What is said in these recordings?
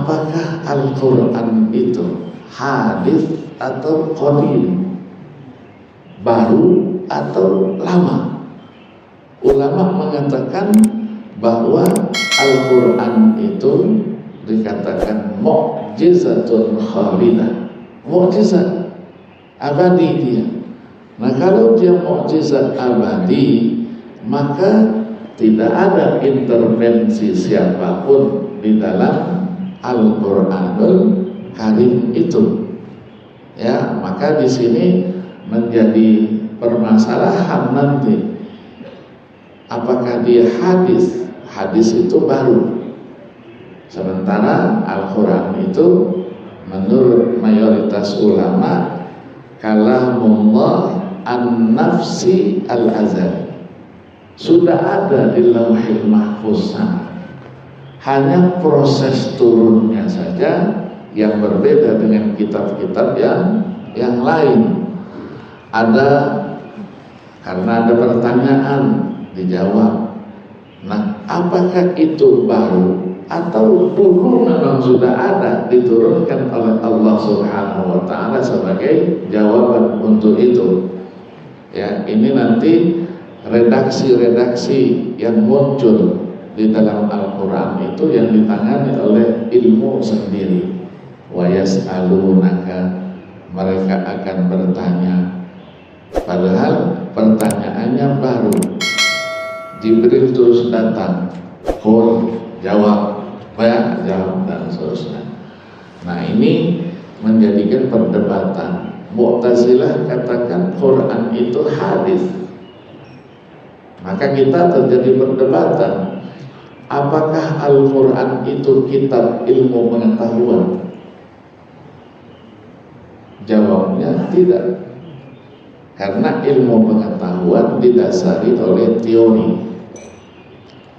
apakah Al-Quran itu hadis atau qadim, baru atau lama? Ulama mengatakan bahwa Al-Quran itu dikatakan mu'jizatun khalidah, mu'jizat abadi dia. Nah, kalau dia mu'jizat abadi, maka tidak ada intervensi siapapun di dalam Al-Quranul Karim itu. Ya, maka di sini menjadi permasalahan nanti, apakah dia hadis? Hadis itu baru. Sementara Al-Quran itu menurut mayoritas ulama kalamullah an-nafsi al-azali, sudah ada di Lauhil Mahfuz sana. Hanya proses turunnya saja yang berbeda dengan kitab-kitab yang lain. Karena ada pertanyaan dijawab. Nah, apakah itu baru atau dulu memang sudah ada, diturunkan oleh Allah Subhanahu wa Ta'ala sebagai jawaban untuk itu? Ya, ini nanti redaksi-redaksi yang muncul di dalam Al-Quran itu yang ditangani oleh ilmu sendiri. Wa yas'alunaka, mereka akan bertanya, padahal pertanyaannya baru. Jibril terus datang, jawab, jawab, dan seterusnya. Nah, ini menjadikan perdebatan. Mu'tazilah katakan Quran itu hadis. Maka kita terjadi perdebatan, apakah Al-Quran itu kitab ilmu pengetahuan? Jawabnya tidak, karena ilmu pengetahuan didasari oleh teori.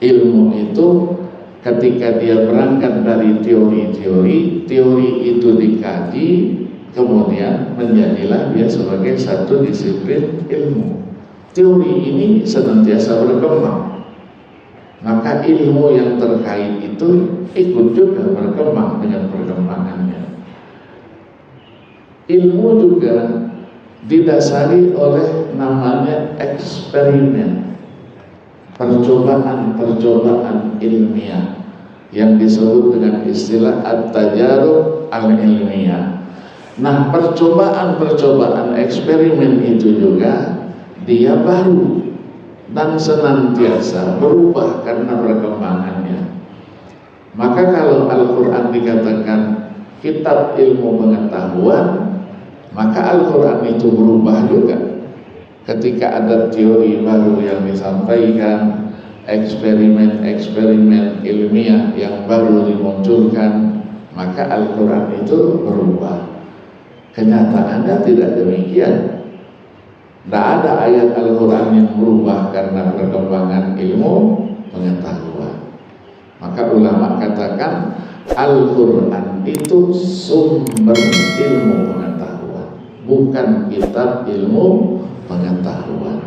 Ilmu itu ketika dia berangkat dari teori-teori, teori itu dikaji, kemudian menjadilah dia sebagai satu disiplin ilmu. Teori ini senantiasa berkembang, maka ilmu yang terkait itu ikut juga berkembang dengan perkembangannya. Ilmu juga didasari oleh namanya eksperimen, percobaan ilmiah yang disebut dengan istilah at-tajarub al-ilmiah. Nah, percobaan eksperimen itu juga dia baru dan senantiasa berubah karena perkembangannya. Maka kalau Al-Quran dikatakan kitab ilmu pengetahuan, maka Al-Quran itu berubah juga. Ketika ada teori baru yang disampaikan, eksperimen ilmiah yang baru dimunculkan, maka Al-Quran itu berubah. Kenyataannya tidak demikian. Tidak ada ayat Al-Quran yang berubah karena perkembangan ilmu pengetahuan. Maka ulama katakan Al-Quran itu sumber ilmu pengetahuan, bukan kitab ilmu pengetahuan.